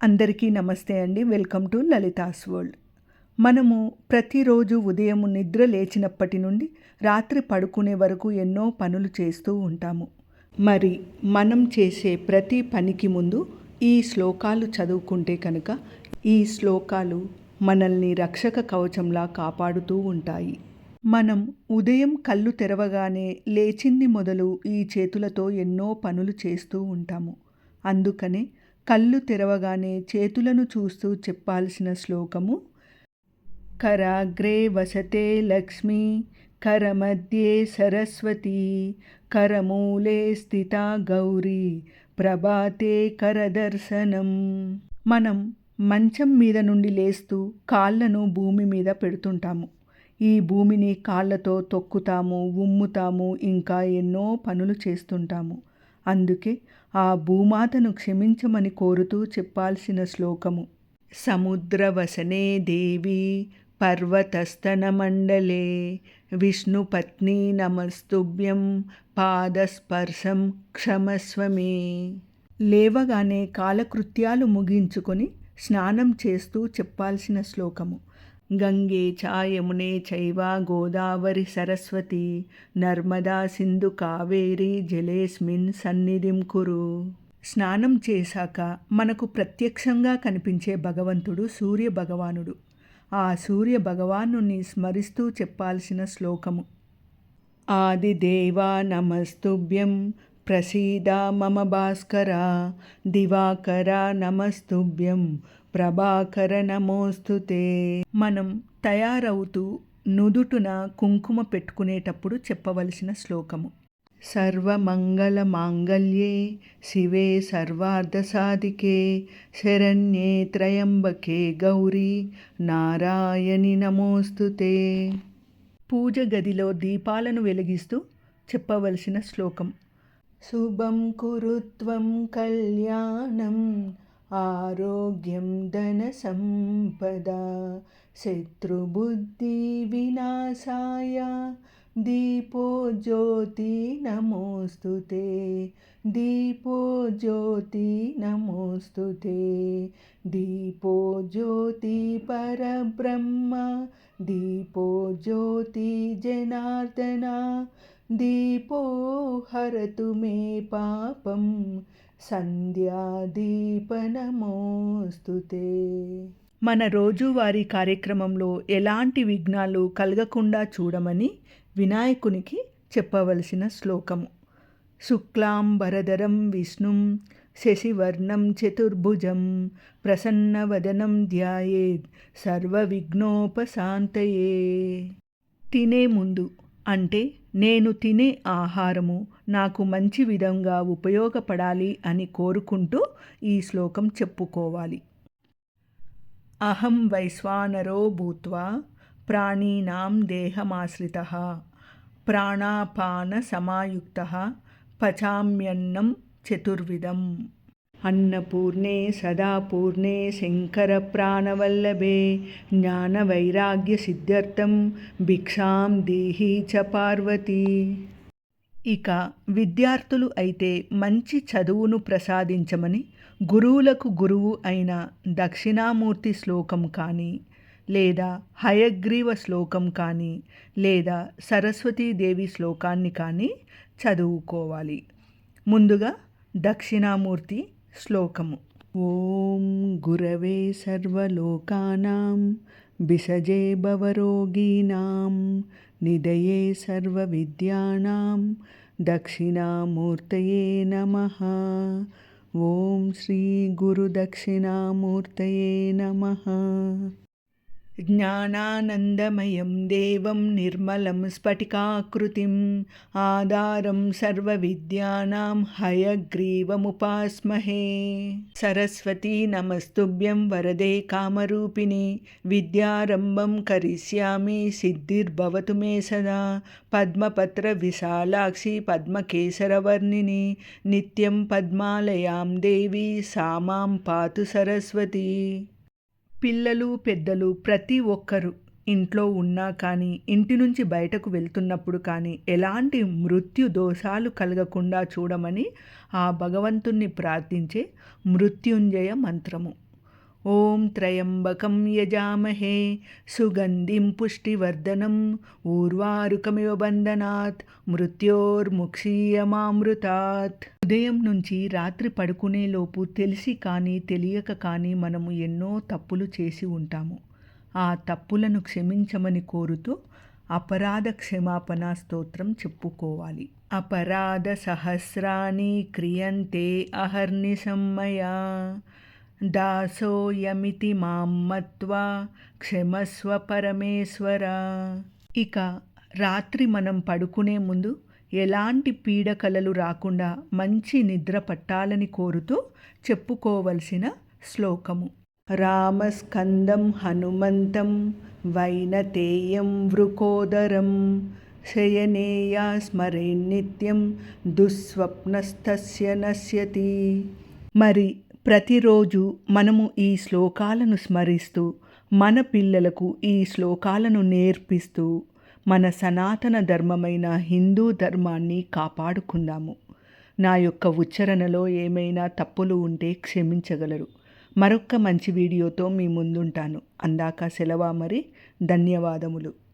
అందరికీ నమస్తే అండి. Welcome to Lalitha's world. మనము ప్రతిరోజు ఉదయం నిద్ర లేచినప్పటి నుండి రాత్రి పడుకునే వరకు ఎన్నో పనులు చేస్తూ ఉంటాము. మరి మనం చేసే ప్రతి పనికి ముందు ఈ శ్లోకాలు చదువుకుంటే కనుక ఈ శ్లోకాలు మనల్ని రక్షక కవచంలా కాపాడుతూ ఉంటాయి. మనం ఉదయం కళ్ళు తెరవగానే లేచింది మొదలు ఈ చేతులతో ఎన్నో పనులు చేస్తూ ఉంటాము. అందుకనే కళ్ళు తెరవగానే చేతులను చూస్తూ చెప్పాల్సిన శ్లోకము: కరాగ్రే వసతే లక్ష్మి, కరమధ్యే సరస్వతి, కరమూలే స్థితా గౌరీ, ప్రభాతే కరదర్శనం. మనం మంచం మీద నుండి లేస్తూ కాళ్ళను భూమి మీద పెడుతుంటాము. ఈ భూమిని కాళ్ళతో తొక్కుతాము, ఉమ్ముతాము, ఇంకా ఎన్నో పనులు చేస్తుంటాము. అందుకే ఆ భూమాతను క్షమించమని కోరుతూ చెప్పాల్సిన శ్లోకము: సముద్రవసనే దేవి, పర్వతస్తనమండలే, విష్ణుపత్ని నమస్తుభ్యం, పాదస్పర్శం క్షమస్వమే. లేవగానే కాలకృత్యాలు ముగించుకొని స్నానం చేస్తూ చెప్పాల్సిన శ్లోకము: గంగే చ యమునే చైవ గోదావరి సరస్వతి, నర్మదా సింధు కావేరి జలేస్మిన్ సన్నిధిం కురు. స్నానం చేశాక మనకు ప్రత్యక్షంగా కనిపించే భగవంతుడు సూర్య భగవానుడు. ఆ సూర్య భగవాను స్మరిస్తూ చెప్పాల్సిన శ్లోకము: ఆదిదేవా నమస్తుభ్యం, ప్రసీద మమ భాస్కర, దివాకర నమస్తుభ్యం, ప్రభాకర నమోస్తుతే. మనం తయారవుతూ నుదుటున కుంకుమ పెట్టుకునేటప్పుడు చెప్పవలసిన శ్లోకము: సర్వమంగళ మాంగళ్యే శివే సర్వార్థసాధికే, శరణ్యే త్రయంబకే గౌరీ నారాయణి నమోస్తుతే. పూజ గదిలో దీపాలను వెలిగిస్తూ చెప్పవలసిన శ్లోకం: శుభం కురుత్వం కళ్యాణం, ఆరోగ్యం ధన సంపద, శత్రుబుద్ధి వినాశాయ, దీపో జ్యోతి నమోస్తుతే, దీపో జ్యోతి నమోస్తుతే, దీపో జ్యోతి పరబ్రహ్మ, దీపో జ్యోతి జనార్దన, దీపో హరతు మే పాపం, సంధ్యాదీప నమోస్తుతే. మన రోజువారీ కార్యక్రమంలో ఎలాంటి విఘ్నాలు కలగకుండా చూడమని వినాయకునికి చెప్పవలసిన శ్లోకము: శుక్లాంబరధరం విష్ణుం, శశివర్ణం చతుర్భుజం, ప్రసన్నవదనం ధ్యాయేత్ సర్వవిఘ్నోపశాంతయే. తినే ముందు అంటే నేను తినే ఆహారము నాకు మంచి విధంగా ఉపయోగపడాలి అని కోరుకుంటూ ఈ శ్లోకం చెప్పుకోవాలి. అహం వైశ్వానరో భూత్వా ప్రాణీనాం దేహమాశ్రితః, ప్రాణాపాన సమాయుక్తః, పచామ్యన్నం చతుర్విధం. అన్నపూర్ణే సదాపూర్ణే శంకర ప్రాణవల్లభే, జ్ఞానవైరాగ్య సిద్ధ్యర్థం భిక్షాం దేహి చ పార్వతీ. ఇక విద్యార్థులు అయితే మంచి చదువును ప్రసాదించమని గురువులకు గురువు అయిన దక్షిణామూర్తి శ్లోకం కానీ, లేదా హయగ్రీవ శ్లోకం కానీ, లేదా సరస్వతీదేవి శ్లోకాన్ని కానీ చదువుకోవాలి. ముందుగా దక్షిణామూర్తి శ్లోకము: ఓం గురవే సర్వలోకానాం, భిషజే భవరోగిణాం, నిధయే సర్వవిద్యానాం, దక్షిణామూర్తయే నమః. ఓం శ్రీ గురు దక్షిణామూర్తయే నమః. జ్ఞానానందమయం దేవం నిర్మలం స్ఫటికాకృతిం, ఆధారం సర్వవిద్యానాం హయగ్రీవముపాస్మహే. సరస్వతీ నమస్తుభ్యం వరదే కామరూపిణి, విద్యారంభం కరిష్యామి సిద్ధిర్భవతు మే సదా, పద్మపత్ర విశాలాక్షి పద్మకేసరవర్ణిని, నిత్యం పద్మాలయాం దేవి సా మాం పాతు సరస్వతి. పిల్లలు పెద్దలు ప్రతి ఒక్కరూ ఇంట్లో ఉన్నా కానీ, ఇంటి నుంచి బయటకు వెళ్తున్నప్పుడు కానీ ఎలాంటి మృత్యు దోషాలు కలగకుండా చూడమని ఆ భగవంతుణ్ణి ప్రార్థించే మృత్యుంజయ మంత్రము. ఓం త్రయంబకం యజామహే సుగంధిం పుష్టివర్ధనం ఊర్వారుకమివ బంధనాత్ మృత్యోర్ముక్షీయమామృతాత్. ఉదయం నుంచి రాత్రి పడుకునేలోపు తెలిసి కానీ తెలియక కానీ మనము ఎన్నో తప్పులు చేసి ఉంటాము. ఆ తప్పులను క్షమించమని కోరుతూ అపరాధ క్షమాపణ స్తోత్రం చెప్పుకోవాలి. అపరాధ సహస్రాణి క్రియంతే అహర్నిశం మయా దాసోయమితి మాం మత్వా క్షమస్వ పరమేశ్వర. ఇక రాత్రి మనం పడుకునే ముందు ఎలాంటి పీడకలలు రాకుండా మంచి నిద్ర పట్టాలని కోరుతూ చెప్పుకోవలసిన శ్లోకము. రామస్కందం హనుమంతం వైనతేయం వృకోదరం శయనేయా స్మరేన్నిత్యం దుస్వప్నస్తస్య నశ్యతి. మరి ప్రతిరోజు మనము ఈ శ్లోకాలను స్మరిస్తూ మన పిల్లలకు ఈ శ్లోకాలను నేర్పిస్తూ మన సనాతన ధర్మమైన హిందూ ధర్మాన్ని కాపాడుకుందాము. నా యొక్క ఉచ్చారణలో ఏమైనా తప్పులు ఉంటే క్షమించగలరు. మరొక్క మంచి వీడియోతో మీ ముందుంటాను. అందాక సెలవా మరి. ధన్యవాదములు.